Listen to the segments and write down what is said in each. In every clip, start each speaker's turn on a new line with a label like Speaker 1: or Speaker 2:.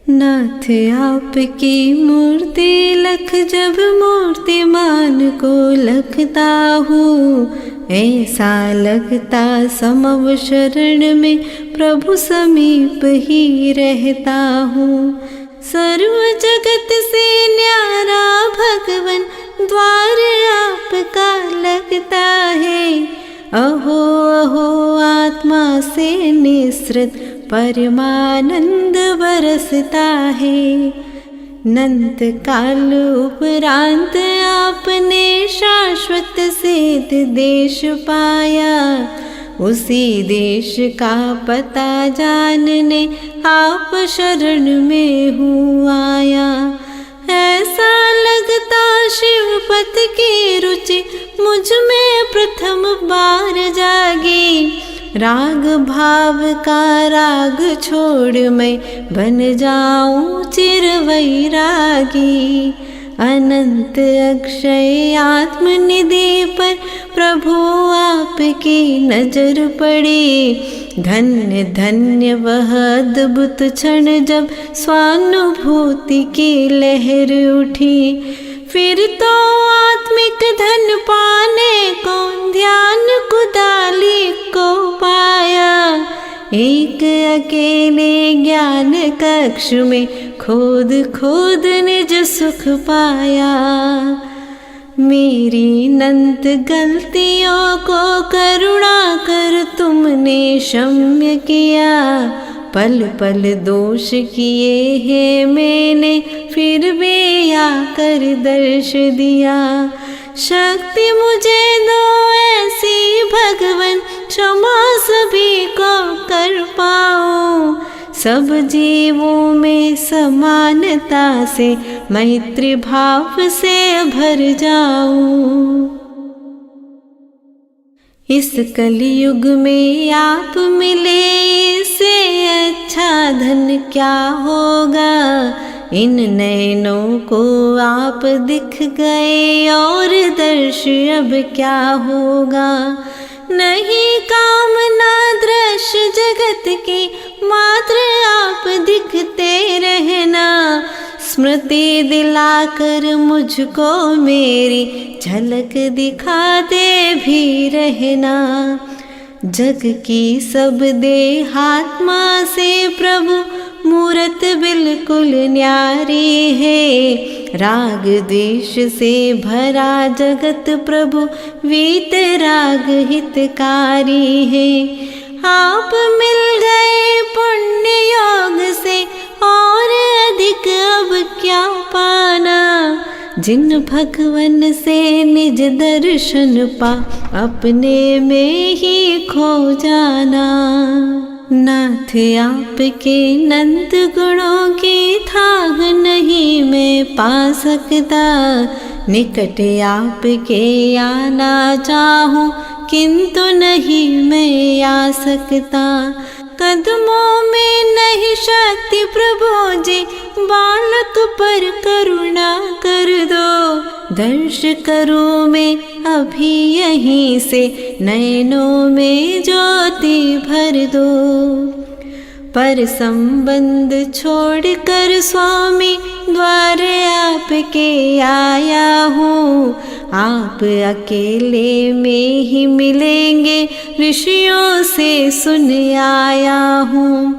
Speaker 1: नाथ आपकी मूर्ति लख जब मूर्तिमान को लखता हूँ, ऐसा लगता समव शरण में प्रभु समीप ही रहता हूँ। सर्व जगत से न्यारा भगवन द्वार आपका लगता है। अहो अहो आत्मा से निसृत परमानंद बरसता है। नंत काल उपरांत आपने शाश्वत सिद्ध देश पाया, उसी देश का पता जानने आप शरण में हूँ आया। ऐसा लगता शिवपत की रुचि मुझ में प्रथम बार जागी। राग भाव का राग छोड़ मैं बन जाऊं चिर वैरागी। अनंत अक्षय आत्मनिधि पर प्रभु आपकी नजर पड़ी। धन्य धन्य वह अद्भुत क्षण जब स्वानुभूति की लहर उठी। फिर तो आत्मिक धन पाने को ध्यान कुदाली को पाया। एक अकेले ज्ञान कक्ष में खोद खोद निज सुख पाया। मेरी नंत गलतियों को करुणा कर तुमने क्षम्य किया। पल पल दोष किए हैं मैंने, फिर भी आकर दर्श दिया। शक्ति मुझे दो ऐसी भगवन, क्षमा सभी को कर पाऊं। सब जीवों में समानता से मैत्री भाव से भर जाऊं। इस कलयुग में आप मिले, इससे अच्छा धन क्या होगा। इन नैनों को आप दिख गए और दर्श अब क्या होगा। नहीं कामना दृश्य जगत की, मात्र आप दिखते रहना। स्मृति दिलाकर मुझको मेरी झलक दिखाते भी रहना। जग की सब देहात्मा से प्रभु मूरत बिल्कुल न्यारी है। राग द्वेष से भरा जगत प्रभु वीतराग हितकारी है। आप मिल गए पुण्य योग से, और अधिक अब क्या पाना। जिन भगवन से निज दर्शन पा, अपने में ही खो जाना। नाथ आपके नंद गुणों की थाह नहीं मैं पा सकता। निकट आपके आना चाहूं, किंतु नहीं मैं आ सकता। कदमों में नहीं शक्ति प्रभु जी, बालक पर करुणा कर दो। दर्श करूं मैं अभी यहीं से, नैनों में ज्योति भर दो। पर संबंध छोड़कर स्वामी द्वार आपके आया हूँ। आप अकेले में ही मिलेंगे, ऋषियों से सुन आया हूँ।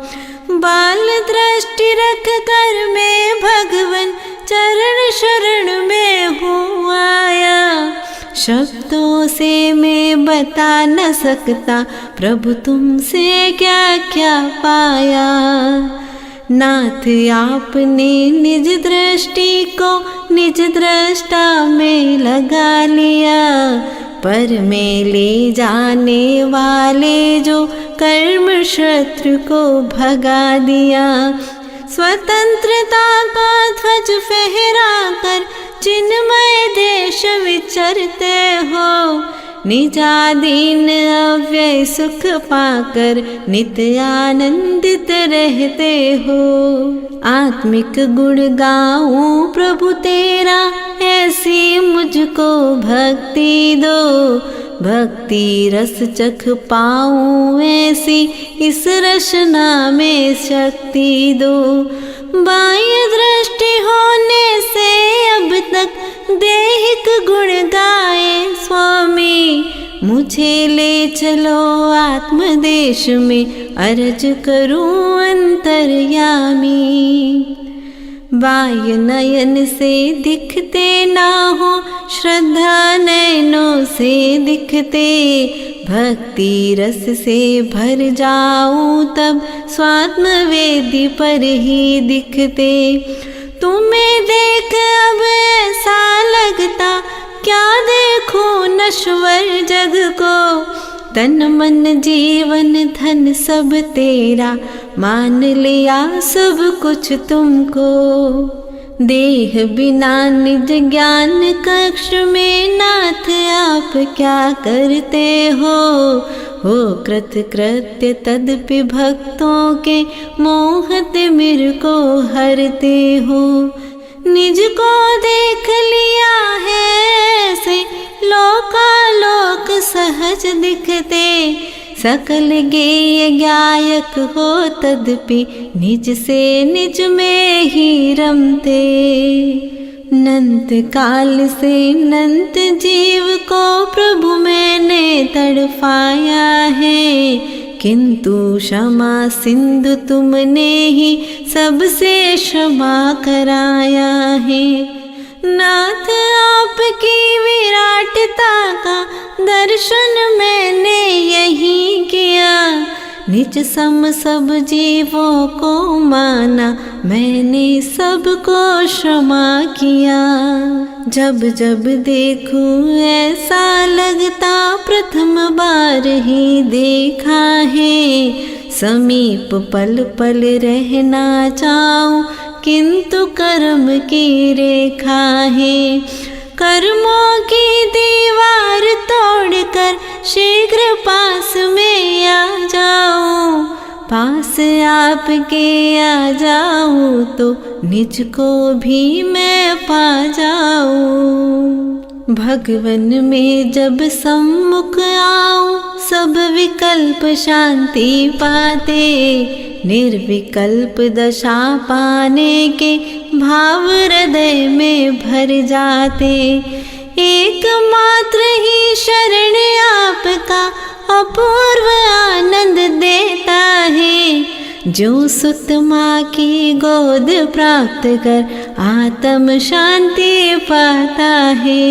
Speaker 1: बाल दृष्टि रख कर मैं भगवन चरण शरण में हूँ आया। शब्दों से मैं बता न सकता, प्रभु तुमसे क्या क्या पाया। नाथ आपने निज दृष्टि को निज दृष्टा में लगा लिया। पर में ले जाने वाले जो कर्म शत्रु को भगा दिया। स्वतंत्रता का ध्वज फहरा कर चिन्मय देश विचरते हो। निजाधीन अव्यय सुख पाकर नित्य आनंदित रहते हो। आत्मिक गुण गाऊं प्रभु तेरा, ऐसी मुझको भक्ति दो। भक्ति रस चख पाऊं ऐसी इस रचना में शक्ति दो। बाह्य दृष्टि होने से अब तक देहिक गुण गाए स्वामी, मुझे ले चलो आत्मदेश में अर्ज करूं अंतर्यामी। बाह्य नयन से दिखते ना हो, श्रद्धा नयनों से दिखते, भक्ति रस से भर जाऊं तब स्वात्म वेदी पर ही दिखते। तुम्हें देख अब ऐसा लगता क्या देखूं नश्वर जग को, तन मन जीवन धन सब तेरा, मान लिया सब कुछ तुमको। देह बिना निज ज्ञान कक्ष में नाथ आप क्या करते हो कृत कृत्य तदपि भक्तों के मोह तिमिर को हरते हो। निज को देख लिया है ऐसे लोकालोक सहज दिखते, सकल गेय गायक हो तदपि निज से निज में ही रमते। नंत काल से नंत जीव को प्रभु मैंने तड़पाया है, किंतु क्षमा सिंधु तुमने ही सबसे क्षमा कराया है। नाथ आपकी विराटता का दर्शन मैंने यही किया, निज सम सब जीवों को माना, मैंने सबको क्षमा किया। जब जब देखूं ऐसा लगता प्रथम बार ही देखा है, समीप पल पल रहना चाहूं किंतु कर्म की रेखा है। कर्मों की दीवार तोड़कर शीघ्र पास में आ जाऊं, पास आपके आ जाऊं तो निज को भी मैं पा जाऊं। भगवन में जब सम्मुख आऊं सब विकल्प शांति पाते, निर्विकल्प दशा पाने के भाव हृदय में भर जाते। एकमात्र ही शरण आपका अपूर्व आनंद देता है, जो सुत माँ की गोद प्राप्त कर आत्म शांति पाता है।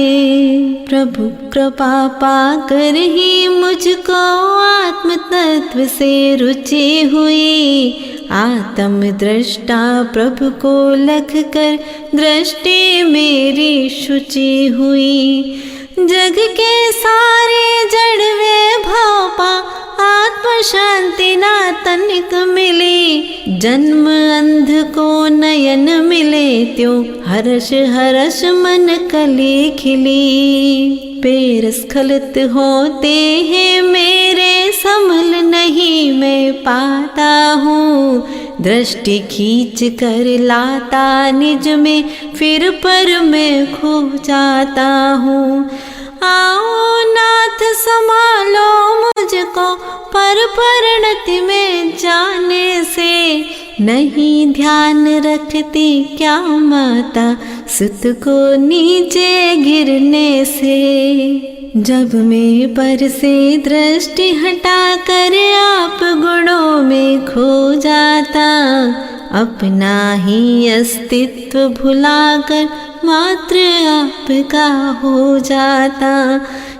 Speaker 1: प्रभु कृपा पाकर ही मुझको आत्म तत्व से रुचि हुई, आत्म दृष्टा प्रभु को लख कर दृष्टि मेरी शुचि हुई। जग के सारे जड़ वे भाव पा आत्म शांति ना तनिक मिली, जन्म अंध को नयन मिले त्यों हर्ष हर्ष मन कली खिली। पैर स्खलित होते हैं मेरे संभल नहीं मैं पाता हूँ, दृष्टि खींच कर लाता निज में फिर पर मैं खो जाता हूँ। आओ नाथ संभालो मुझको पर परिणति में जाने से, नहीं ध्यान रखती क्या माता सुत को नीचे गिरने से। जब मैं पर से दृष्टि हटा कर आप गुणों में खो जाता, अपना ही अस्तित्व भुलाकर मात्र आपका हो जाता।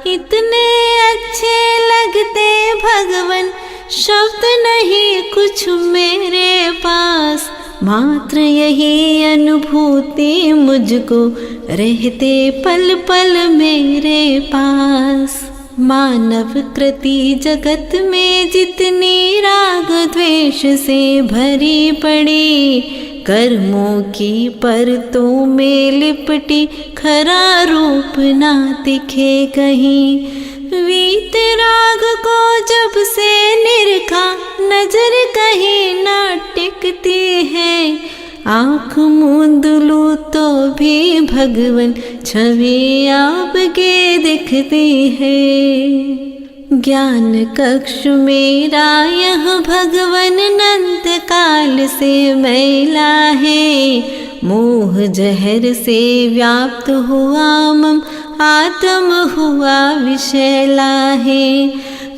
Speaker 1: इतने अच्छे लगते भगवन शब्द नहीं कुछ मेरे पास, मात्र यही अनुभूति मुझको रहते पल पल मेरे पास। मानव कृति जगत में जितनी राग द्वेष से भरी पड़ी, कर्मों की परतों में लिपटी खरा रूप ना दिखे कहीं। वीत राग को जब से निरखा नजर कहीं ना टिकती है, आँख मूंद लूँ तो भी भगवन छवि आपके दिखती है। ज्ञान कक्ष मेरा यह भगवन अनंत काल से मैला है। मोह जहर से व्याप्त हुआ मम आत्म हुआ विषैला है।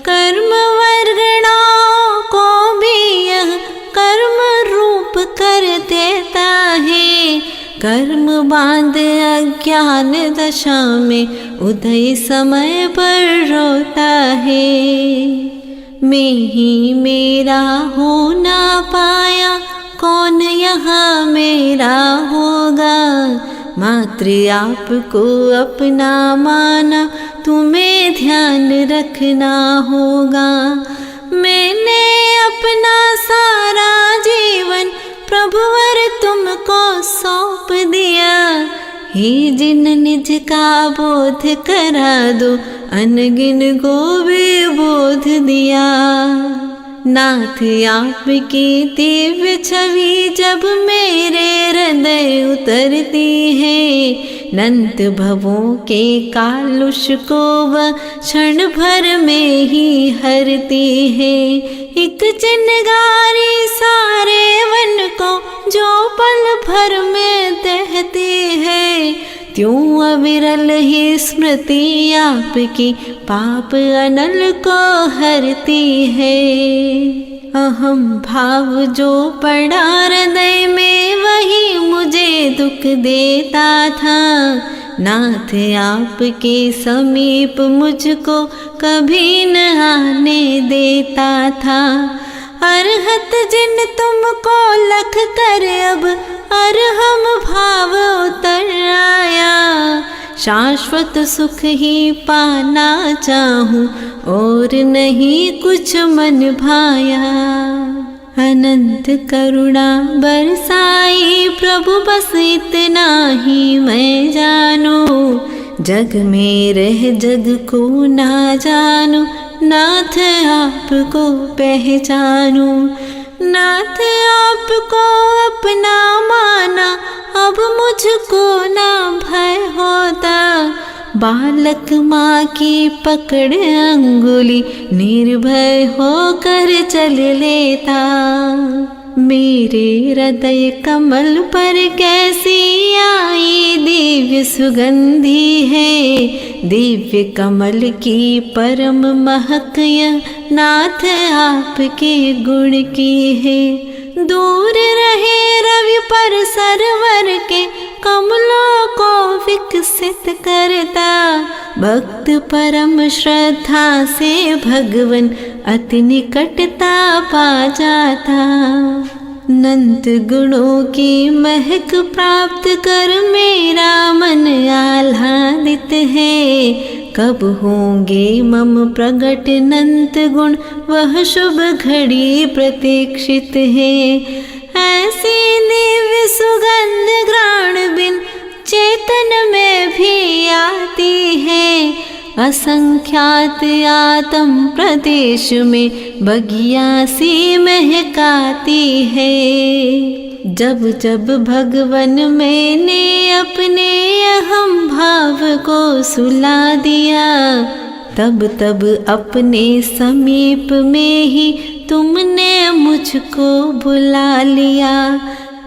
Speaker 1: कर्म वर्गणाओं को भी यह कर्म रूप कर देता है। कर्म बांध अज्ञान दशा में उदय समय पर रोता है। मैं ही मेरा हो ना पाया, कौन यहाँ मेरा होगा। मात्र आपको अपना माना, तुम्हें ध्यान रखना होगा। मैंने अपना सारा जीवन प्रभुवर तुमको सौंप दिया। हे जिन निज का बोध करा दो, अनगिन को भी बोध दिया। नाथ आपकी दिव्य छवि जब मेरे हृदय उतरती है, अनंत भवों के कालुष को वह क्षण भर में ही हरती है। एक चिनगारी सारे वन को जो पल भर में दहती है, त्यों अविरल ही स्मृति आपकी पाप अनल को हरती है। अहम भाव जो पड़ा हृदय में वही मुझे दुख देता था। नाथ आपके समीप मुझको कभी न आने देता था। अरहत जिन तुमको लख कर अब अरहम भाव उतर आया। शाश्वत सुख ही पाना चाहूं और नहीं कुछ मन भाया। अनंत करुणा बरसाई प्रभु बस इतना ही मैं जानू। जग में रह जग को ना जानू, नाथ आपको पहचानू। नाथ आपको अपना माना, अब मुझको ना भय होता। बालक माँ की पकड़ अंगुली निर्भय होकर चल लेता। मेरे हृदय कमल पर कैसी आई दिव्य सुगंधी है। दिव्य कमल की परम महक यह नाथ आपके गुण की है। दूर रहे रवि पर सरवर के कमलों को विकसित करता। भक्त परम श्रद्धा से भगवन अति निकटता पा जाता। अनंत गुणों की महक प्राप्त कर मेरा मन आह्लादित है। कब होंगे मम प्रगट अनंत गुण, वह शुभ घड़ी प्रतीक्षित है। ऐसी दिव्य सुगंध घ्राण बिन चेतन में भी आती है। असंख्यात आत्म प्रदेश में बगिया सी महकाती है। जब जब भगवन मैंने अपने अहम भाव को सुला दिया, तब तब अपने समीप में ही तुमने मुझको बुला लिया।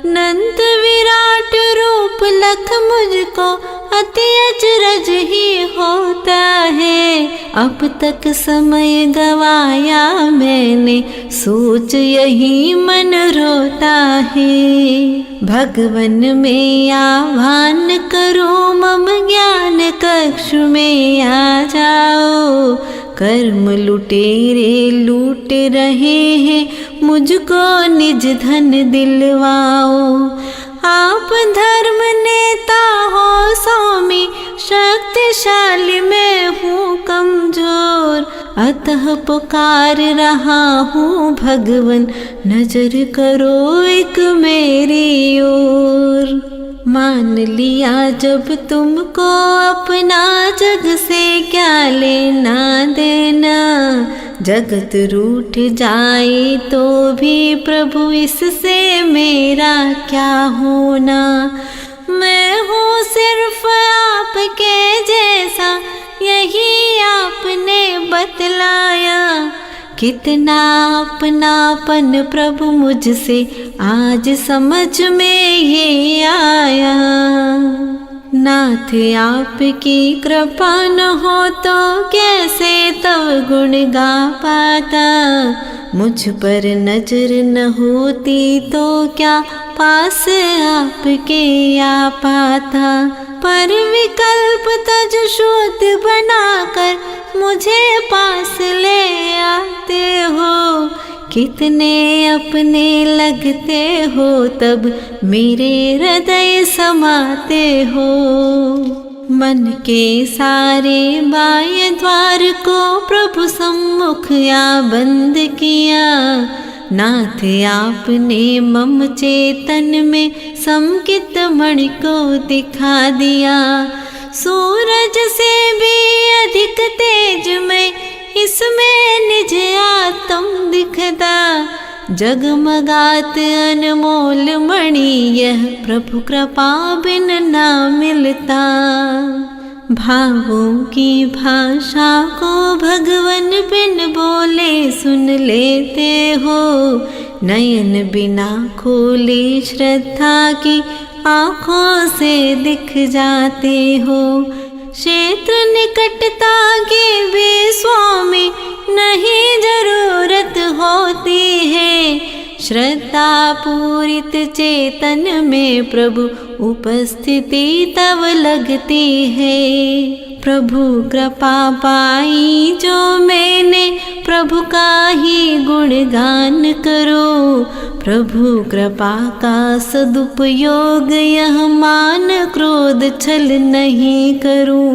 Speaker 1: अनंत विराट रूप लख मुझको अति अचरज ही होता है। अब तक समय गवाया मैंने, सोच यही मन रोता है। भगवन में आह्वान करो, मम ज्ञान कक्ष में आ जाओ। कर्म लुटेरे लूट रहे हैं, मुझको निज धन दिलवाओ। आप धर्म नेता हो स्वामी, शक्तिशाली मैं हूँ कमजोर। अतः पुकार रहा हूँ भगवन, नजर करो एक मेरी ओर। मान लिया जब तुमको अपना, जग से क्या लेना देना। जगत रूठ जाए तो भी प्रभु इससे मेरा क्या होना। मैं हूँ सिर्फ आपके जैसा, यही आपने बतलाया। कितना अपनापन प्रभु मुझसे आज समझ में ये आया। नाथ आपकी कृपा न हो तो कैसे तब गुण गा पाता। मुझ पर नजर न होती तो क्या पास आपके आ पाता। पर विकल्प तज शुद्ध बनाकर मुझे पास ले आते हो। कितने अपने लगते हो तब मेरे हृदय समाते हो। मन के सारे बाह्य द्वार को प्रभु सम्मुख या बंद किया। नाथ आपने मम चेतन में समकित मणि को दिखा दिया। सूरज से भी अधिक तेज में इसमें निज आत्म दिखता। जगमगात अनमोल मणि यह प्रभु कृपा बिन ना मिलता। भावों की भाषा को भगवन बिन बोले सुन लेते हो। नयन बिना खोले श्रद्धा की आँखों से दिख जाते हो। क्षेत्र निकटता की भी स्वामी नहीं जरूरत होती है। श्रद्धा पूरित चेतन में प्रभु उपस्थिति तब लगती है। प्रभु कृपा पाई जो मैंने प्रभु का ही गुणगान करो। प्रभु कृपा का सदुपयोग यह मान क्रोध छल नहीं करूं।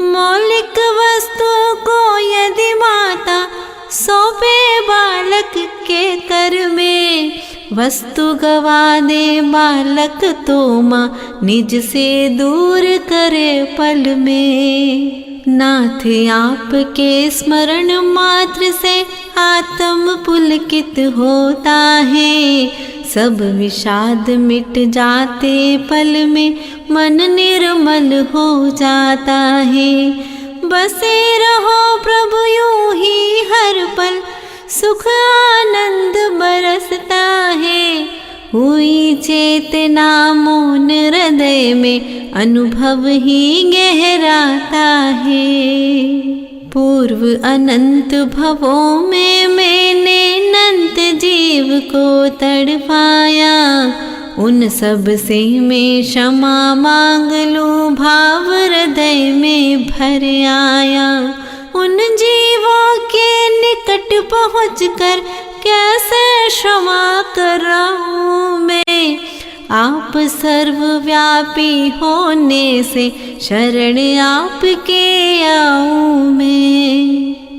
Speaker 1: मौलिक वस्तु को यदि माता सौंपे बालक के कर में, वस्तु गवा दे बालक तो माँ निज से दूर करे पल में। नाथ आपके स्मरण मात्र से आत्म पुलकित होता है। सब विषाद मिट जाते पल में मन निर्मल हो जाता है। बसे रहो प्रभु यूं ही हर पल, सुख आनंद बरसता है। हुई चेतना मौन हृदय में अनुभव ही गहराता है। पूर्व अनंत भवों में मैंने अनंत जीव को तड़पाया। उन सब से मैं क्षमा मांग लूं, भाव हृदय में भर आया। उन जीवों के निकट पहुँचकर कैसे क्षमा कराऊं मैं। आप सर्वव्यापी होने से शरण आपके आऊं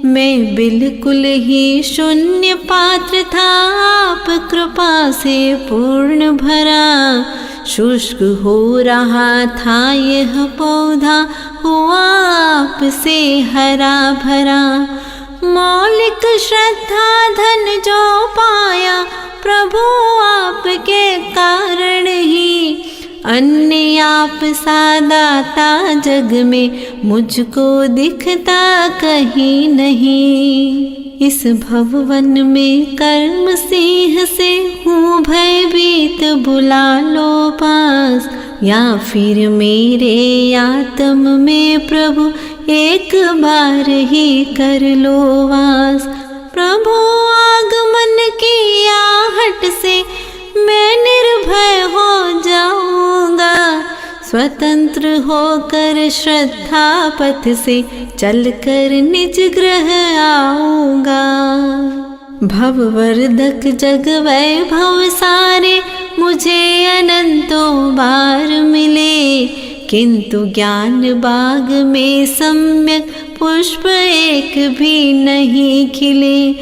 Speaker 1: मैं बिल्कुल ही शून्य पात्र था, आप कृपा से पूर्ण भरा। शुष्क हो रहा था यह पौधा, हुआ आपसे हरा भरा। मौलिक श्रद्धा धन जो पाया, प्रभु आपके कारण ही। अन्य आप सा दाता जग में मुझको दिखता कहीं नहीं। इस भवन में कर्म सिंह से हूँ भयभीत, बुला लो पास। या फिर मेरे आत्म में प्रभु एक बार ही कर लो वास। प्रभु आगमन की आहट से मैं निर्भय हो जाऊंगा। स्वतंत्र होकर श्रद्धा पथ से चलकर निज गृह आऊंगा। भववर्धक जग वैभव सारे मुझे अनंतों बार मिले, किंतु ज्ञान बाग में सम्यक पुष्प एक भी नहीं खिले।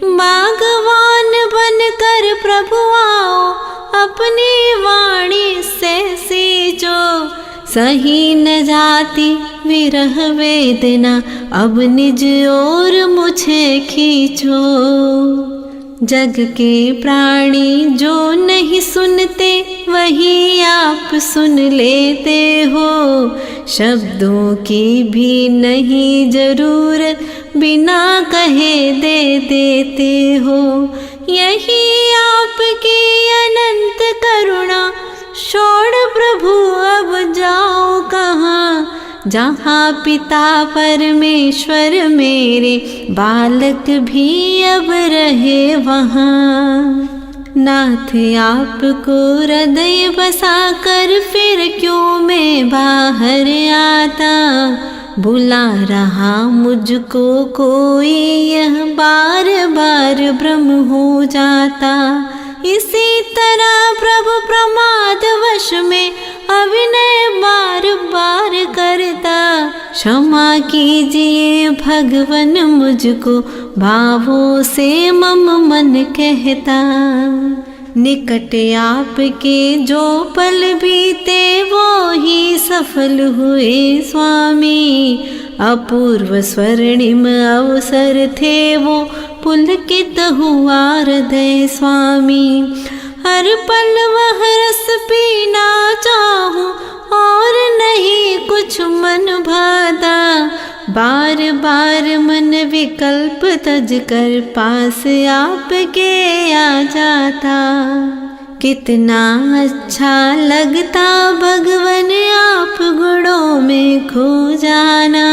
Speaker 1: बागवान बनकर प्रभु आओ, अपनी वाणी से सींचो। सही न जाती विरह वेदना, अब निज ओर मुझे खींचो। जग के प्राणी जो नहीं सुनते, वही आप सुन लेते हो। शब्दों की भी नहीं जरूरत, बिना कहे दे देते हो। यही आपकी अनंत करुणा, छोड़ प्रभु अब जाओ कहाँ। जहाँ पिता परमेश्वर मेरे, बालक भी अब रहे वहाँ। नाथ आपको हृदय बसा कर फिर क्यों मैं बाहर आता। बुला रहा मुझको कोई, यह बार बार भ्रम हो जाता। इसी तरह प्रभु प्रमाद वश में अभिनय बार बार करता। क्षमा कीजिए भगवन मुझको, भावों से मम मन कहता। निकट आपके जो पल बीते, वो ही सफल हुए स्वामी। अपूर्व स्वर्णिम अवसर थे वो, पुलकित हुआ हृदय स्वामी। हर पल वह रस पीना चाहूं, और नहीं कुछ मन भाता। बार बार मन विकल्प तज कर, पास आपके आ जाता। कितना अच्छा लगता भगवन आप गुणों में खो जाना।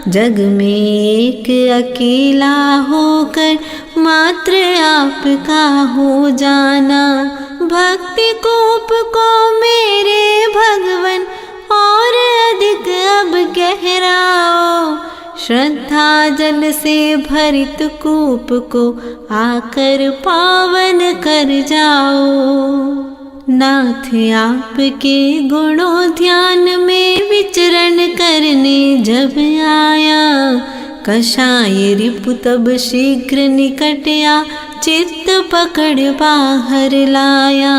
Speaker 1: जग में एक अकेला होकर, मात्र आपका हो जाना। भक्ति कूप को मेरे भगवन, और अधिक अब गहराओ। श्रद्धा जल से भरित कूप को, आकर पावन कर जाओ। नाथ आपके गुणों ध्यान में विचरण करने जब आया। कषाय रिपु तब शीघ्र निकट आ, चित्त पकड़ बाहर लाया।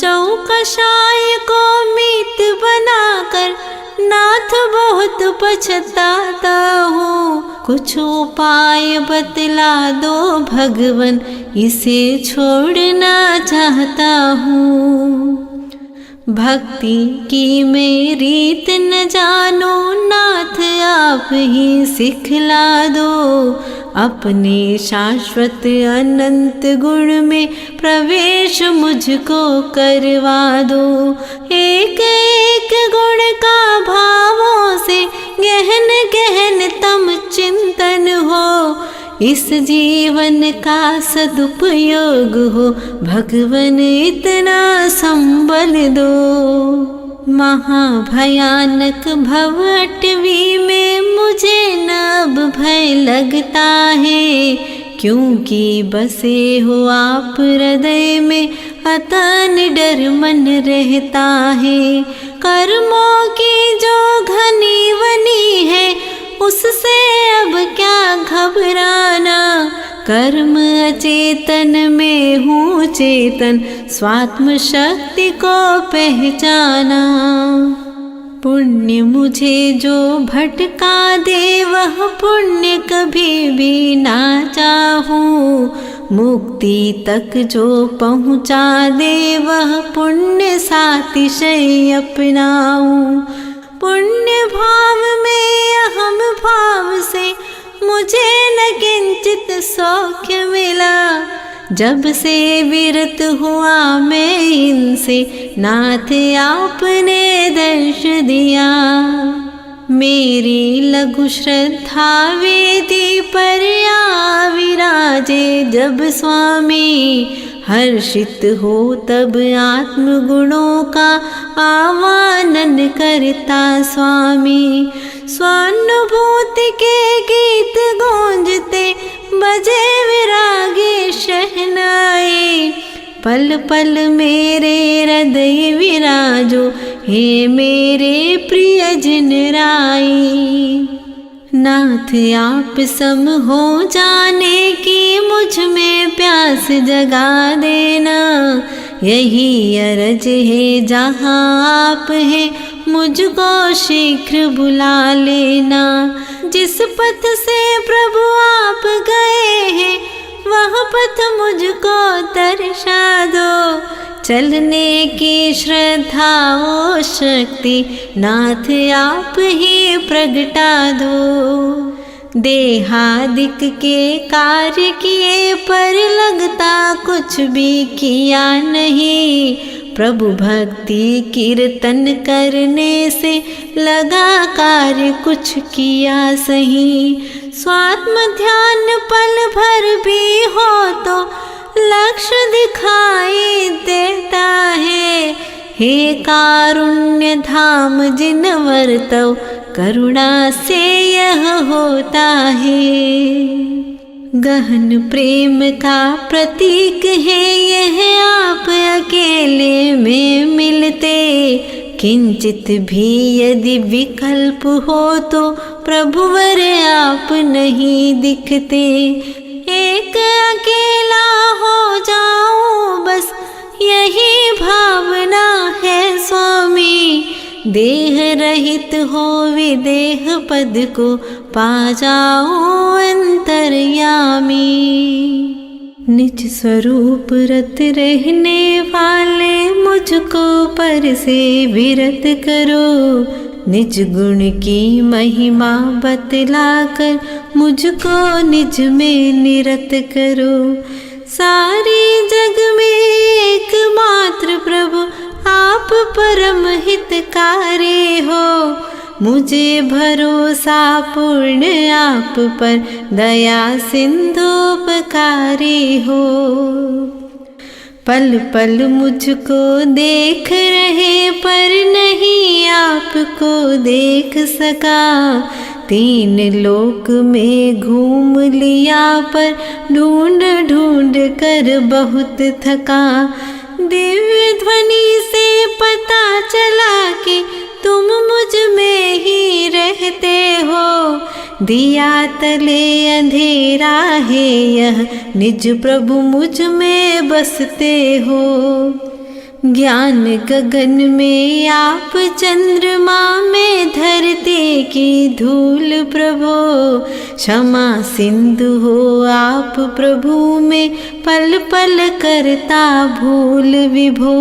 Speaker 1: चौकषाय को मीत बनाकर, नाथ बहुत पछताता हूँ। कुछ उपाय बतला दो भगवन, इसे छोड़ना चाहता हूँ। भक्ति की मैं रीत न जानो, नाथ आप ही सिखला दो। अपने शाश्वत अनंत गुण में प्रवेश मुझको करवा दो। एक एक गुण का भावों से गहन गहन तम चिंतन हो। इस जीवन का सदुपयोग हो, भगवन इतना संबल दो। महाभयानक भवटवी में मुझे न अब भय लगता है। क्योंकि बसे हो आप हृदय में, अतः निडर मन रहता है। कर्मों की जो घनी वनी है, उससे अब क्या घबराना। कर्म अचेतन में हूँ चेतन, स्वात्म शक्ति को पहचाना। पुण्य मुझे जो भटका दे, वह पुण्य कभी भी ना चाहूँ। मुक्ति तक जो पहुँचा दे, वह पुण्य सातिशय अपनाऊँ। पुण्य भाव में अहम भाव से, मुझे न किंचित सौख्य मिला। जब से विरत हुआ मैं इनसे, नाथ आपने दर्श दिया। मेरी लघु श्रद्धा वेदी पर आ विराजे जब स्वामी। हर्षित हो तब आत्म गुणों का आवानन करता स्वामी। स्वानुभूति के गीत गूंजते, बजे विरागी शहनाई। पल पल मेरे हृदय विराजो, हे मेरे प्रिय जिन राई। नाथ आप सम हो जाने की, मुझ में प्यास जगा देना। यही अरज है जहाँ आप है, मुझको शीघ्र बुला लेना। जिस पथ से प्रभु आप गए हैं वह पथ मुझको दर्शा दो। चलने की श्रद्धा और शक्ति नाथ आप ही प्रगटा दो। देहादिक के कार्य किए पर लगता कुछ भी किया नहीं। प्रभु भक्ति कीर्तन करने से लगा कार्य कुछ किया सही। स्वात्म ध्यान पल भर भी हो तो लक्ष्य दिखाई देता है। हे कारुण्य धाम जिन वर्तव करुणा से यह होता है। गहन प्रेम का प्रतीक है यह आप अकेले में मिलते। किंचित भी यदि विकल्प हो तो प्रभुवर आप नहीं दिखते। एक अकेला हो जाऊं बस यही भावना है स्वामी। देह रहित हो विदेह पद को पा जाऊं अंतर्यामी। निज स्वरूप रत रहने वाले मुझको पर से विरत करो। निज गुण की महिमा बतलाकर मुझको निज में निरत करो। सारे जग में एकमात्र प्रभु आप परम हितकारी हो। मुझे भरोसा पूर्ण आप पर दया सिंधुपकारी हो। पल पल मुझको देख रहे पर नहीं आपको देख सका। तीन लोक में घूम लिया पर ढूंढ ढूंढ कर बहुत थका। दिव्य ध्वनि से पता चला कि तुम मुझ में ही रहते हो। दिया तले अंधेरा है यह निज प्रभु मुझ में बसते हो। ज्ञान गगन में आप चंद्रमा में धरती की धूल प्रभु। क्षमा सिंधु हो आप प्रभु में पल पल करता भूल विभो।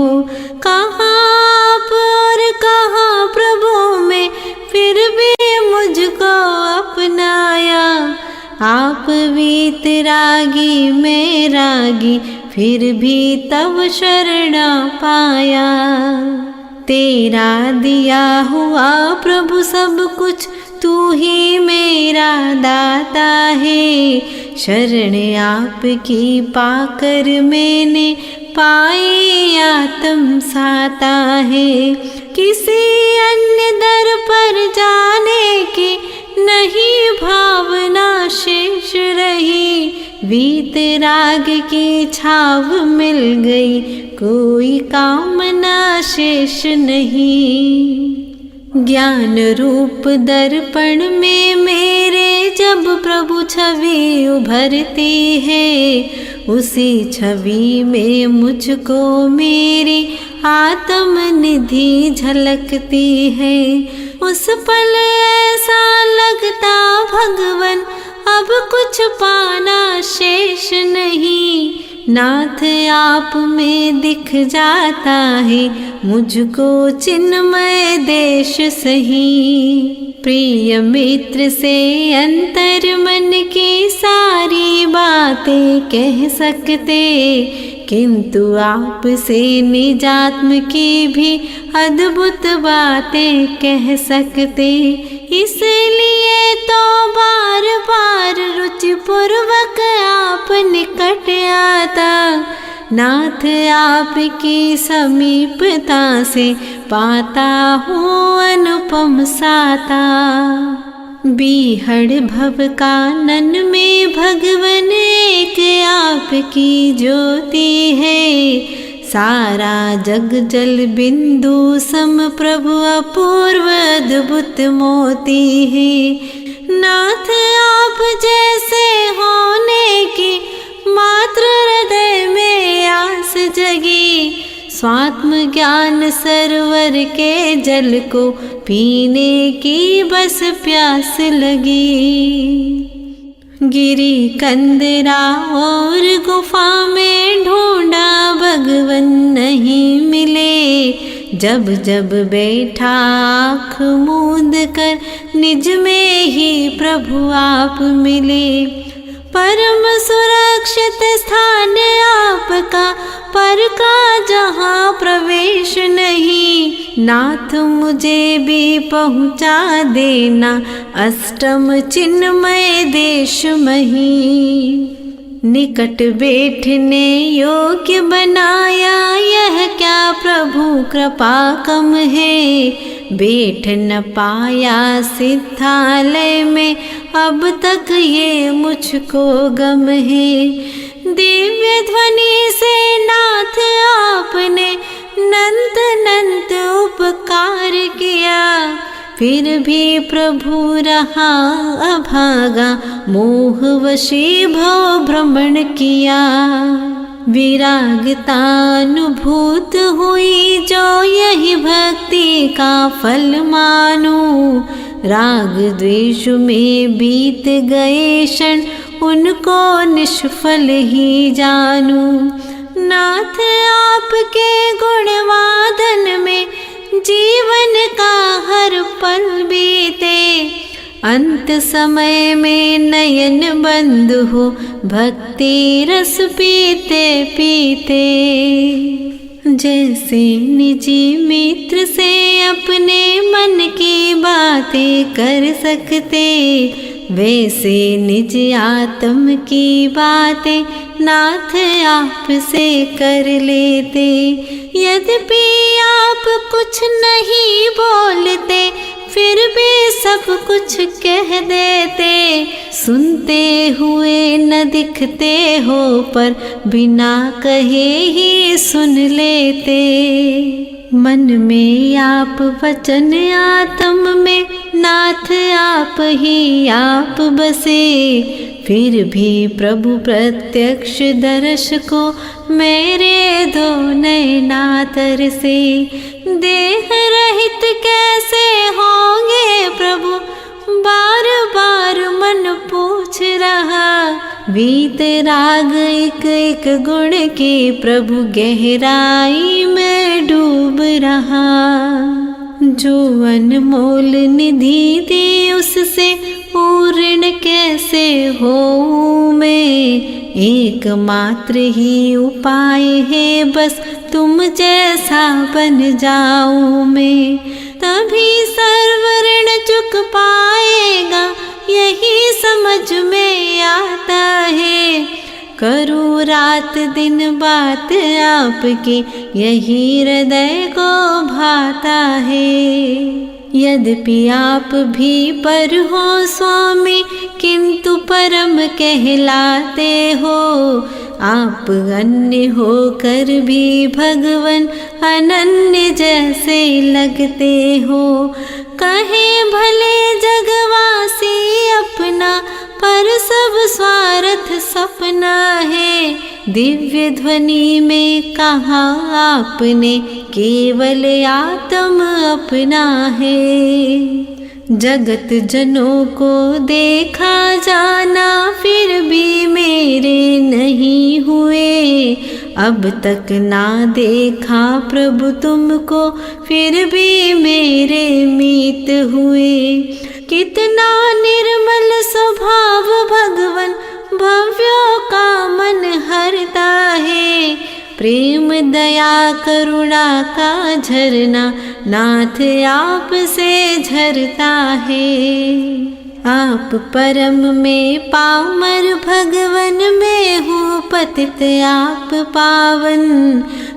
Speaker 1: कहाँ आप और कहाँ प्रभु में फिर भी मुझको अपनाया। आप वीतरागी में रागी फिर भी तब शरणा पाया। तेरा दिया हुआ प्रभु सब कुछ तू ही मेरा दाता है। शरण आपकी पाकर मैंने पाई आत्म साता है। किसी अन्य दर पर जाने की नहीं भावना शेष रही। वीतराग की छाव मिल गई कोई कामना शेष नहीं। ज्ञान रूप दर्पण में मेरे जब प्रभु छवि उभरती है। उसी छवि में मुझको मेरी आत्म निधि झलकती है। उस पल ऐसा लगता भगवन अब कुछ पाना शेष नहीं। नाथ आप में दिख जाता है मुझको चिन्मय देश सही। प्रिय मित्र से अंतर मन की सारी बातें कह सकते। किंतु आप से निजात्म की भी अद्भुत बातें कह सकते। इसलिए तो बार बार रुचि पूर्वक आप निकट आता। नाथ आपकी समीपता से पाता हूँ अनुपम साता। बीहड़ भव कानन में भगवन एक आपकी ज्योति है। सारा जग जल बिंदु सम प्रभु अपूर्व अद्भुत मोती है। नाथ आप जैसे होने की मात्र हृदय में आस जगी। स्वात्म ज्ञान सरोवर के जल को पीने की बस प्यास लगी। गिरी कंदरा और गुफा में ढूंढा भगवन नहीं मिले। जब जब बैठा आँख मूंद कर निज में ही प्रभु आप मिले। परम सुरक्षित स्थान आपका, पर का जहाँ प्रवेश नहीं। नाथ मुझे भी पहुँचा देना अष्टम चिन्मय देश मही। निकट बैठने योग्य बनाया, यह क्या प्रभु कृपा कम है। बैठ न पाया सिद्धालय में, अब तक ये मुझको गम है। दिव्य ध्वनि से नाथ आपने नंत नंत उपकार किया। फिर भी प्रभु रहा अभागा, मोहवशी भव भ्रमण किया। विरागता अनुभूत हुई जो यही भक्ति का फल मानो। राग द्वेष में बीत गए क्षण, उनको निष्फल ही जानू। नाथ आपके गुणवादन में जीवन का हर पल बीते। अंत समय में नयन बंद हो, भक्ति रस पीते पीते। जैसे निजी मित्र से अपने मन की बातें कर सकते, वैसे निज आत्म की बातें नाथ आप से कर लेते। यद्यपि आप कुछ नहीं बोलते, फिर भी सब कुछ कह देते। सुनते हुए न दिखते हो, पर बिना कहे ही सुन लेते। मन में आप वचन आत्म में, नाथ आप ही आप बसे। फिर भी प्रभु प्रत्यक्ष दर्श को मेरे दो नैना तरसे। देह रहित कैसे होंगे प्रभु, बार बार मन पूछ रहा। वीतराग एक एक गुण के प्रभु गहराई में डूब रहा। जो अनमोल निधि दी उससे पूर्ण कैसे हो मैं। एकमात्र ही उपाय है बस तुम जैसा बन जाऊं मैं। तभी सर्व ऋण चुक पाएगा, यही समझ में आता है। करूँ रात दिन बात आपकी, यही हृदय को भाता है। यद्यपि आप भी पर हो स्वामी, किंतु परम कहलाते हो। आप अन्य होकर भी भगवन अनन्य जैसे लगते हो। कहे भले जगवासी अपना, पर सब स्वार्थ सपना है। दिव्य ध्वनि में कहा आपने, केवल आत्म अपना है। जगत जनों को देखा जाना, फिर भी मेरे नहीं हुए। अब तक ना देखा प्रभु तुमको, फिर भी मेरे मीत हुए। कितना निर्मल स्वभाव भगवन, भव्यों का मन हरता है। प्रेम दया करुणा का झरना, नाथ आप से झरता है। आप परम में पामर भगवन, मैं हूँ पतित आप पावन।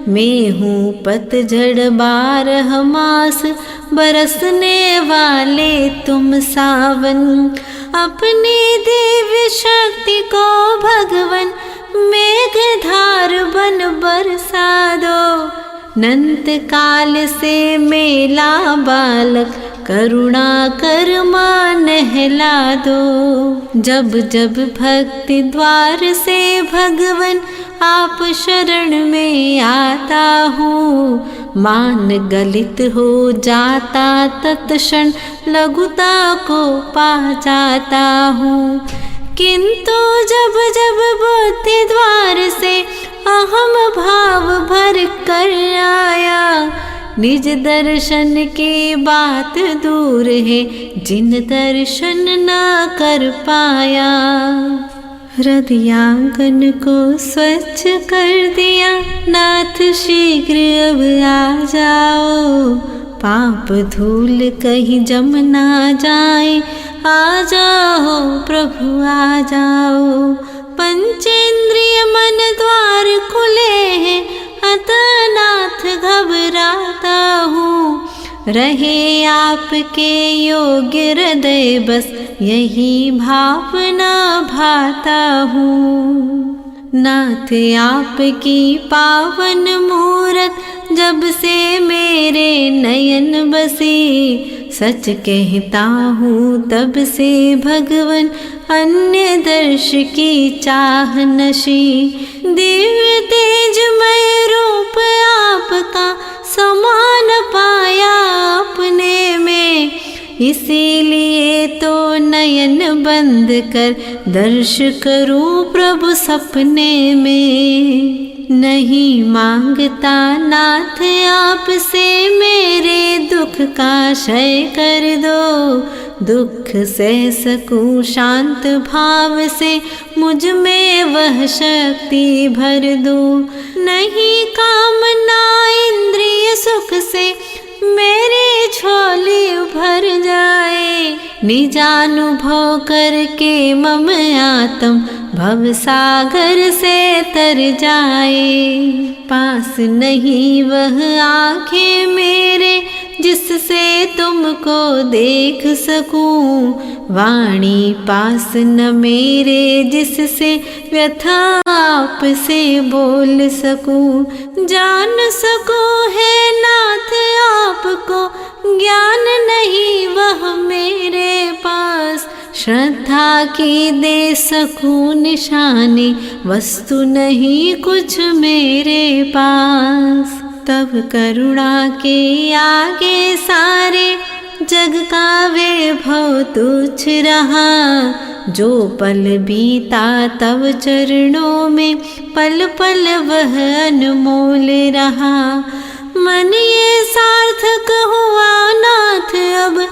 Speaker 1: मैं हूँ पतझड़ बारह मास, बरसने वाले तुम सावन। अपनी दिव्य शक्ति को भगवन, मेघधार बन बरसा दो। नंत काल से मेला बालक, करुणा कर मां नहला दो। जब जब भक्ति द्वार से भगवन आप शरण में आता हूँ। मान गलित हो जाता तत्क्षण लघुता को पा जाता हूँ। किंतु जब जब बुद्धि द्वार से अहम भाव भर कर आया, निज दर्शन की बात दूर है जिन दर्शन न कर पाया। हृदयांगन को स्वच्छ कर दिया, नाथ शीघ्र अब आ जाओ। पाप धूल कहीं जम ना जाए, आ जाओ प्रभु आ जाओ। पंचेंद्रिय मन द्वार खुले हैं, अतः नाथ घबराता हूँ। रहे आपके योग्य हृदय बस, यही भावना भाता हूँ। नाथ आपकी पावन मूरत जब से मेरे नयन बसी, सच कहता हूँ तब से भगवन अन्य दर्श की चाह नशी। दिव्य तेजमय रूप आपका समान पाया अपने में, इसीलिए तो नयन बंद कर दर्श करूं प्रभु सपने में। नहीं मांगता नाथ आपसे मेरे दुख का क्षय कर दो। दुख सह सकूं शांत भाव से, मुझ में वह शक्ति भर दो। नहीं कामना इंद्रिय सुख से मेरी झोली भर जाए, निजानुभव करके मम आत्म भव सागर से तर जाए। पास नहीं वह आँखें मेरे जिससे तुमको देख सकूं, वाणी पास न मेरे जिससे व्यथा आपसे बोल सकूं। जान सकूं है नाथ आपको, ज्ञान नहीं वह मेरे पास। श्रद्धा की दे सकूं निशानी, वस्तु नहीं कुछ मेरे पास। तब करुणा के आगे सारे जग का वैभव तुच्छ रहा। जो पल बीता तब चरणों में, पल पल वह अनमोल रहा। मन ये सार्थक हुआ नाथ अब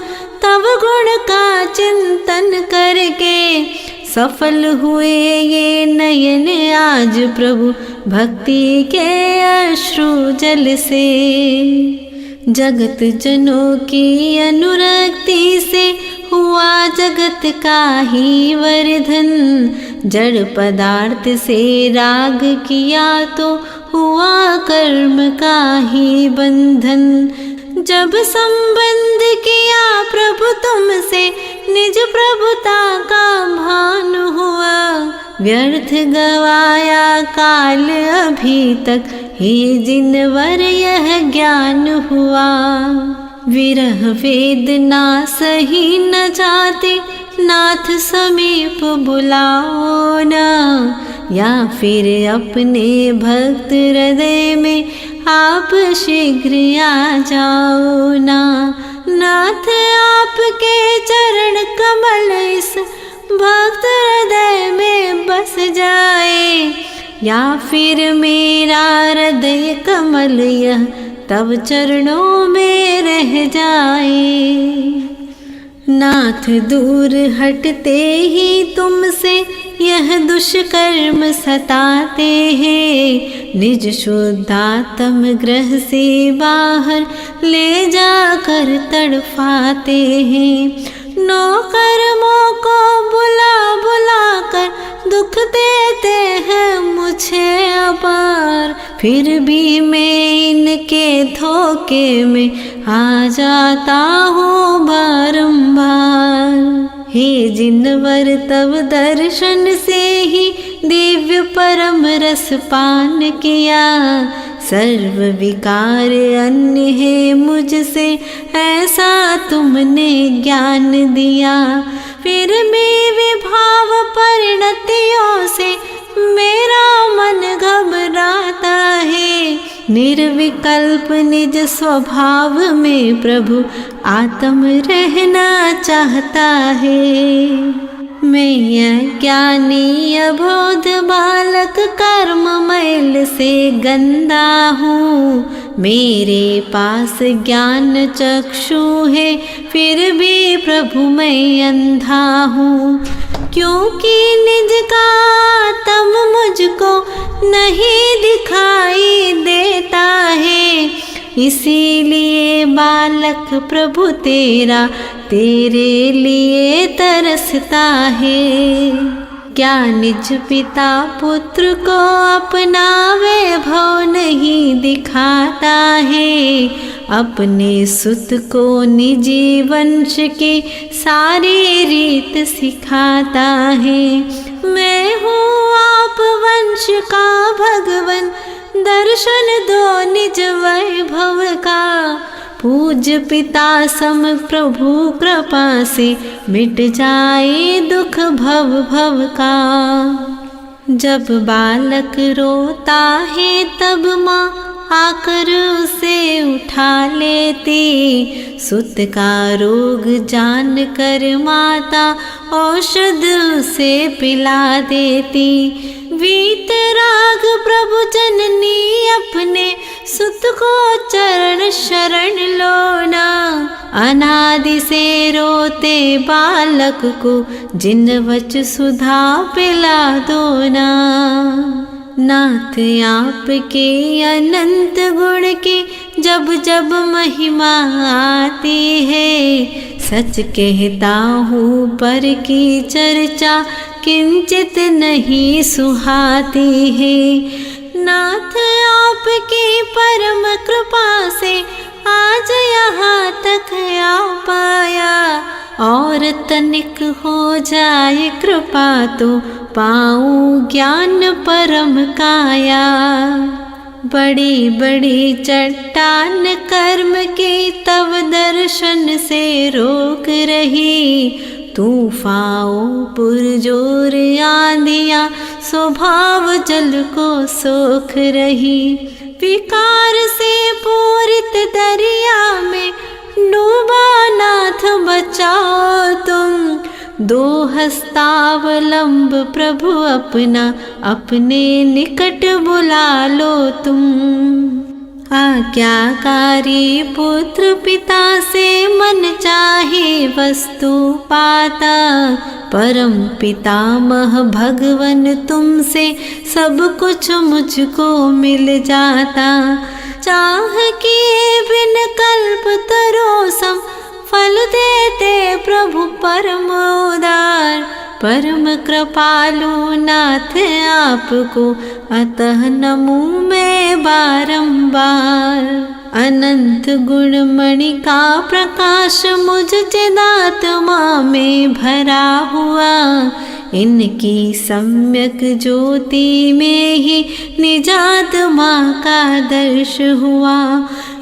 Speaker 1: तब गुण का चिंतन करके, सफल हुए ये नयन आज प्रभु भक्ति के अश्रु जल से। जगत जनों की अनुरक्ति से हुआ जगत का ही वर्धन। जड़ पदार्थ से राग किया तो हुआ कर्म का ही बंधन। जब संबंध किया प्रभु तुमसे, निज प्रभुता का भान हुआ। व्यर्थ गवाया काल अभी तक, हे जिनवर यह ज्ञान हुआ। विरह वेदना सही न जाते, नाथ समीप बुलाओ ना। या फिर अपने भक्त हृदय में आप शीघ्र आ जाओ ना। नाथ आपके चरण कमल इस भक्त हृदय में बस जाए, या फिर मेरा हृदय कमल यह तब चरणों में रह जाए। नाथ दूर हटते ही तुमसे यह दुष्कर्म सताते हैं। निज शुद्धात्म ग्रह से बाहर ले जाकर तड़फाते हैं। नौकर्मों को बुला बुला कर दुख देते हैं मुझे अपार। फिर भी मैं इनके धोखे में आ जाता हूँ बारंबार। हे जिनवर तब दर्शन से ही दिव्य परम रस पान किया। सर्व विकार अन्य है मुझसे, ऐसा तुमने ज्ञान दिया। फिर मैं विभाव परिणतियों से मेरा मन घबराता है। निर्विकल्प निज स्वभाव में प्रभु आत्म रहना चाहता है। मैं अज्ञानी अबोध बालक कर्म मैल से गंदा हूँ। मेरे पास ज्ञान चक्षु है फिर भी प्रभु मैं अंधा हूँ। क्योंकि निज का तम मुझको नहीं दिखाई देता है, इसीलिए बालक प्रभु तेरा तेरे लिए तरसता है। क्या निज पिता पुत्र को अपना वैभव नहीं दिखाता है, अपने सुत को निजी वंश की सारी रीत सिखाता है। मैं हूँ आप वंश का भगवन, दर्शन दो निज वैभव का। पूज पिता सम प्रभु कृपा से मिट जाए दुख भव भव का। जब बालक रोता है तब माँ आकर उसे उठा लेती, सुत का रोग जान कर माता औषध उसे पिला देती। वीतराग प्रभु जननी अपने सुत को चरण शरण लोना, अनादि से रोते बालक को जिन वच सुधा पिला दो ना। नाथ आपके अनंत गुण की जब जब महिमा आती है, सच कहता हूँ पर की चर्चा किंचित नहीं सुहाती है। नाथ आपकी परम कृपा से आज यहाँ तक आ पाया, और तनिक हो जाए कृपा तो पाऊँ ज्ञान परम काया। बड़ी बड़ी चट्टान कर्म की तव दर्शन से रोक रही, तूफाओं पुरजोर आंधियाँ स्वभाव जल को सोख रही। विकार से पूरित दरिया में डूबा नाथ बचाओ तुम, दो हस्तावलंब प्रभु अपना अपने निकट बुला लो तुम। आज्ञाकारी पुत्र पिता से मन चाहे वस्तु पाता, परम पितामह भगवन तुमसे सब कुछ मुझको मिल जाता। चाह किए बिन कल्प तरोसम फल देते प्रभु परम उदार। परम कृपालु नाथ आपको अतः नमूँ मैं बारंबार। अनंत गुणमणि का प्रकाश मुझ चिदात्मा में भरा हुआ, इनकी सम्यक ज्योति में ही निजात्मा का दर्श हुआ।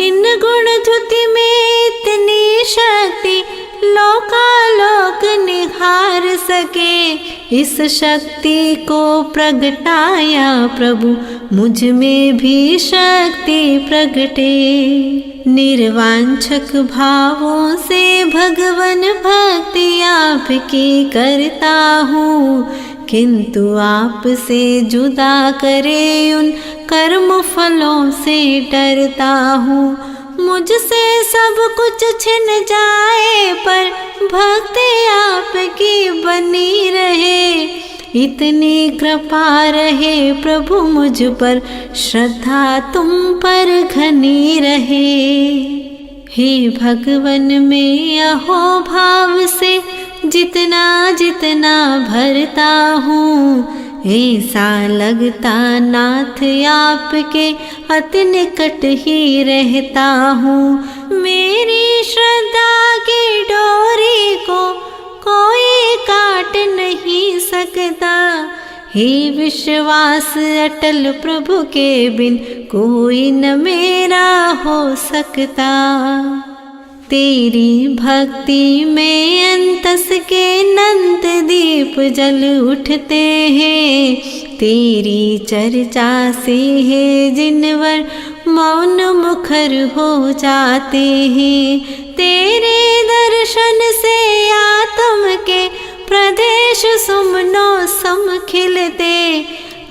Speaker 1: इन गुण ज्योति में इतनी शक्ति लोकालोक निहार सके, इस शक्ति को प्रगटाया प्रभु मुझ में भी शक्ति प्रगटे। निर्वांछक भावों से भगवन भक्ति आपकी करता हूँ, किंतु आपसे जुदा करे उन कर्म फलों से डरता हूँ। मुझसे सब कुछ छिन जाए पर भक्ति आपकी बनी रहे, इतनी कृपा रहे प्रभु मुझ पर, श्रद्धा तुम पर घनी रहे। हे भगवन में अहो भाव से जितना जितना भरता हूँ, ऐसा लगता नाथ आपके अति निकट ही रहता हूँ। मेरी श्रद्धा की डोरी को कोई काट नहीं सकता, हे विश्वास अटल प्रभु के बिन कोई न मेरा हो सकता। तेरी भक्ति में अंतस के अनंत दीप जल उठते हैं। तेरी चर्चा से है जिनवर मौन मुखर हो जाते हैं। तेरे दर्शन से आत्म के प्रदेश सुमनो सम खिलते।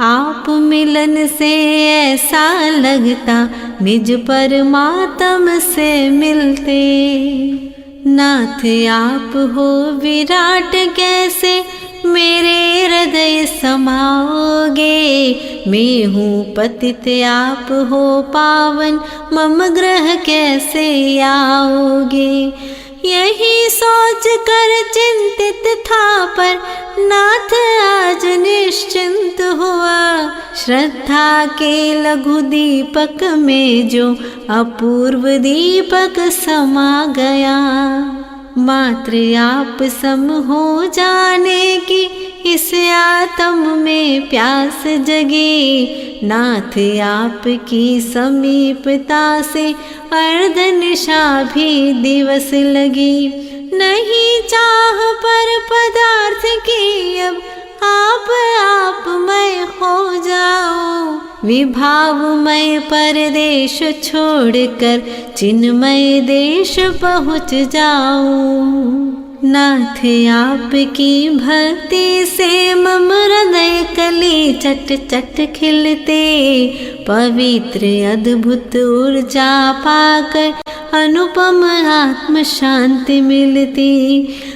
Speaker 1: आप मिलन से ऐसा लगता निज परमात्म से मिलते। नाथ आप हो विराट कैसे मेरे हृदय समाओगे। मैं हूँ पतित आप हो पावन मम ग्रह कैसे आओगे। यही सोच कर चिंतित था पर नाथ आज निश्चिंत हुआ। श्रद्धा के लघु दीपक में जो अपूर्व दीपक समा गया। मात्र आप सम हो जाने की इस आत्म में प्यास जगी। नाथ आपकी समीपता से अर्धनिशा भी दिवस लगी। नहीं चाह पर पदार्थ की अब आप मैं हो जाओ। विभावमय परदेश छोड़कर चिन्मय देश पहुँच जाओ। नाथ आपकी भक्ति से मम हृदय कली चट चट खिलते। पवित्र अद्भुत ऊर्जा पाकर अनुपम आत्म शांति मिलती।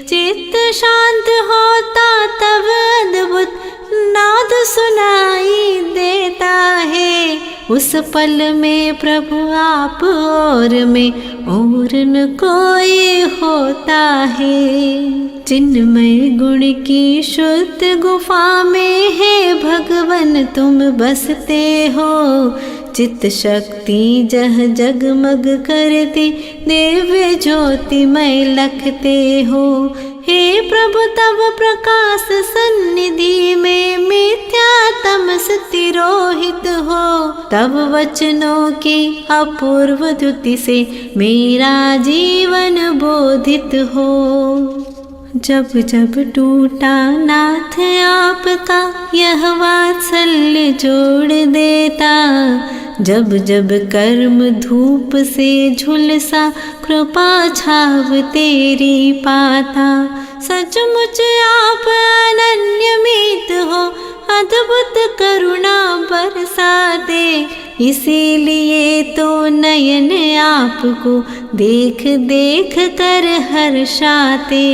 Speaker 1: चित्त शांत होता तब अद्भुत नाद सुनाई देता है। उस पल में प्रभु आप और मैं और न कोई होता है। चिन्मय गुण की शुद्ध गुफा में है भगवन तुम बसते हो। चित्त शक्ति जह जगमग करती दिव्य ज्योति में लखते हो। हे प्रभु तब प्रकाश सन्निधि में मिथ्या तमस तिरोहित हो। तब वचनों की अपूर्व द्युति से मेरा जीवन बोधित हो। जब जब टूटा नाथ आपका यह वात्सल्य जोड़ देता। जब जब कर्म धूप से झुलसा कृपा छाव तेरी पाता। सचमुच आप अनन्य मीत हो अद्भुत करुणा बरसाते। इसीलिए तो नयन आपको देख देख कर हर्षाते।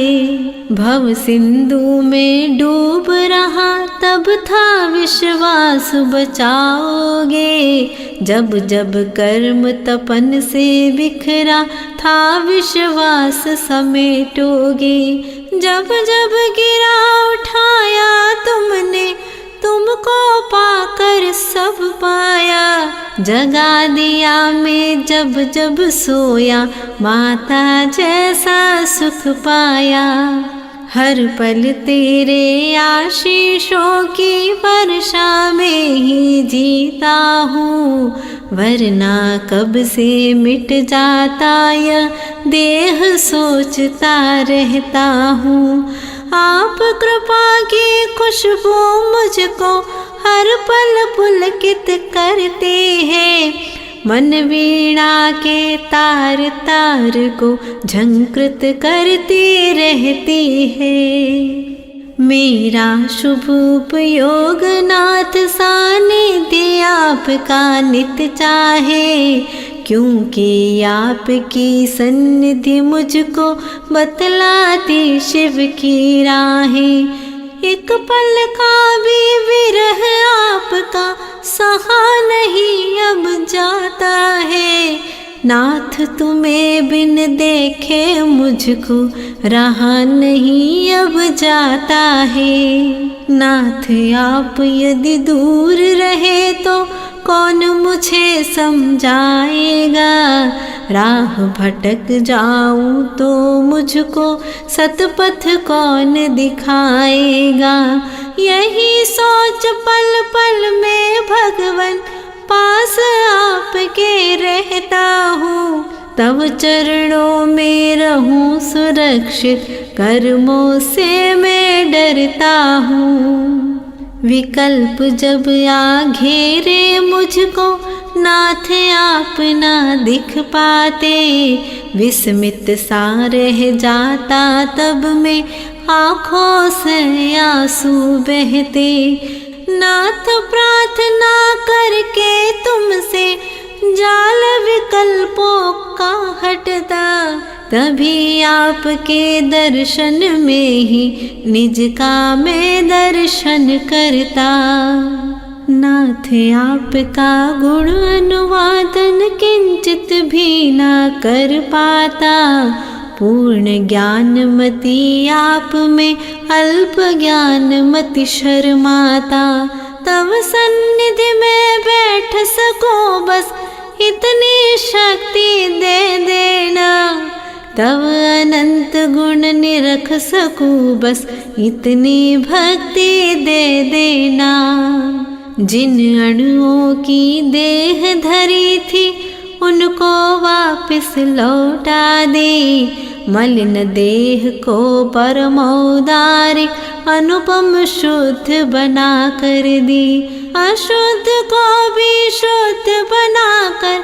Speaker 1: भव सिंधु में डूब रहा तब था विश्वास बचाओगे। जब जब कर्म तपन से बिखरा था विश्वास समेटोगे। जब जब गिरा उठाया तुमने तुमको पाकर सब पाया। जगा दिया मैं जब जब सोया माता जैसा सुख पाया। हर पल तेरे आशीषों की वर्षा में ही जीता हूँ। वरना कब से मिट जाता यह देह सोचता रहता हूँ। आप कृपा की खुशबू मुझको हर पल पुलकित करते हैं। मन वीणा के तार तार को झंकृत करती रहती है। मेरा शुभ उपयोग नाथ सानिध्य आपका नित चाहे। क्योंकि आपकी सन्निधि मुझको बतलाती शिव की राहें। एक पल का भी विरह आपका सहा नहीं अब जाता है। नाथ तुम्हें बिन देखे मुझको रहा नहीं अब जाता है। नाथ आप यदि दूर रहे तो कौन मुझे समझाएगा। राह भटक जाऊं तो मुझको सतपथ कौन दिखाएगा। यही सोच पल पल में भगवन पास आपके रहता हूँ। तव चरणों में रहूं सुरक्षित, कर्मों से मैं डरता हूँ। विकल्प जब आ घेरे मुझको, नाथ आप ना दिख पाते, विस्मित सा रह जाता तब मैं, आँखों से आंसू बहते। नाथ प्रार्थना करके तुमसे, जाल विकल्पों का हटता, तभी आपके दर्शन में ही निज का मैं दर्शन करता। नाथ आपका गुण अनुवादन किंचित भी ना कर पाता, पूर्ण ज्ञानमती आप में अल्प ज्ञानमति शर्माता। तब सन्निधि में बैठ सको बस, इतनी शक्ति दे देना, तब अनंत गुण निरख सकूं बस, इतनी भक्ति दे देना। जिन अणुओं की देह धरी थी, उनको वापस लौटा दे, मलिन देह को परमौदारिक अनुपम शुद्ध बना कर दी। अशुद्ध को भी शुद्ध बनाकर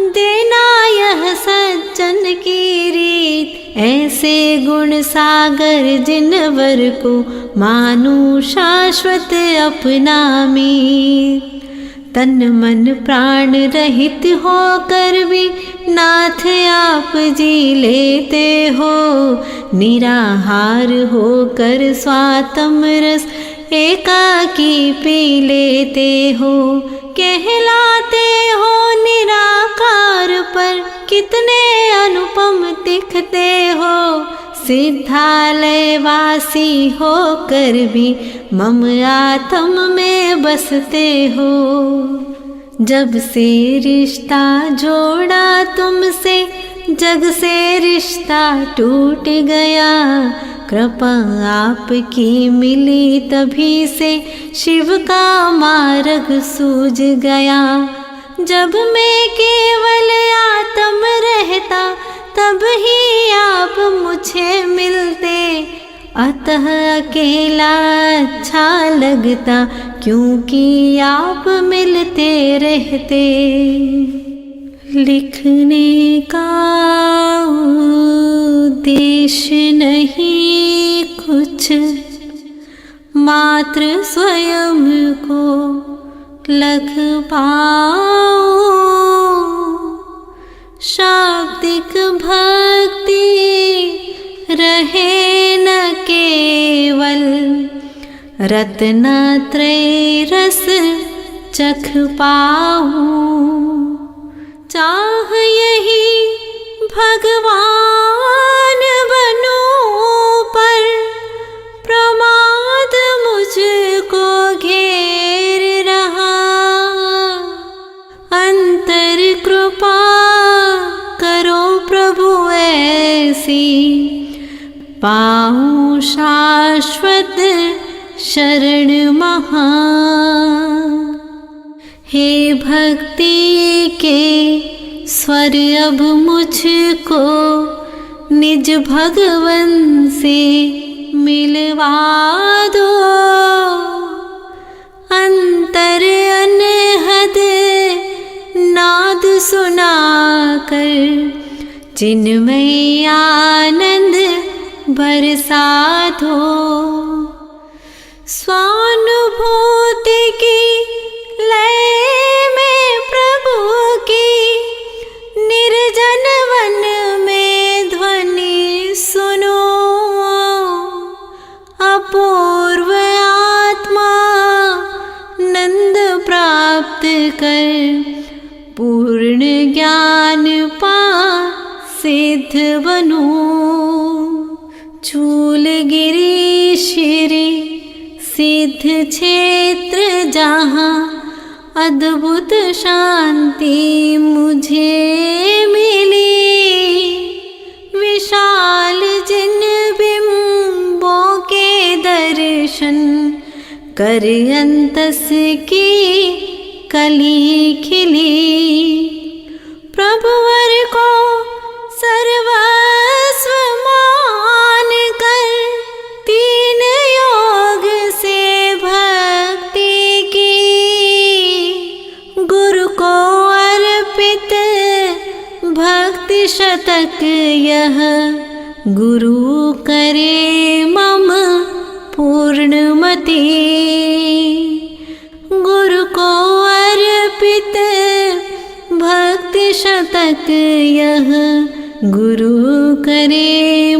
Speaker 1: देना यह सज्जन की रीत। ऐसे गुण सागर जिनवर को मानू शाश्वत अपना मीत। तन मन प्राण रहित होकर भी नाथ आप जी लेते हो, निराहार होकर स्वातम रस एकाकी पी लेते हो। कहलाते हो निराकार पर कितने अनुपम दिखते हो, सिद्धालय वासी होकर भी मम आत्म में बसते हो। जब से रिश्ता जोड़ा तुमसे, जग से रिश्ता टूट गया, कृपा आपकी मिली तभी से शिव का मार्ग सूझ गया। जब मैं केवल आत्म रहता, तब ही आप मुझे मिलते, अतः अकेला अच्छा लगता, क्योंकि आप मिलते रहते। लिखने का उद्देश्य नहीं कुछ, मात्र स्वयं को लख पाओ। शाब्दिक भक्ति रहे न केवल, रत्नत्रय रस चख पाऊं। चाह यही भगवान बनूं, पर प्रमाद मुझको घेर रहा। अंतर कृपा करो प्रभु ऐसी, पाऊं शाश्वत शरण महा। हे भक्ति के स्वर अब मुझको निज भगवन से मिलवा दो। अंतर अनहद नाद सुनाकर जिनमें आनंद बरसा दो। स्वानुभूति की लय में प्रभु की निर्जन वन में ध्वनि सुनो। अपूर्व आत्मा नंद प्राप्त कर पूर्ण ज्ञान पा सिद्ध बनो। चूलगिरी श्री सिद्ध क्षेत्र जहाँ अद्भुत शांति मुझे मिली। विशाल जिन बिंबों के दर्शन कर अंतस की कली खिली। प्रभुवर को शतक यह गुरु करे मम पूर्णमति। गुरु को अर्पित भक्ति शतक यह गुरु करे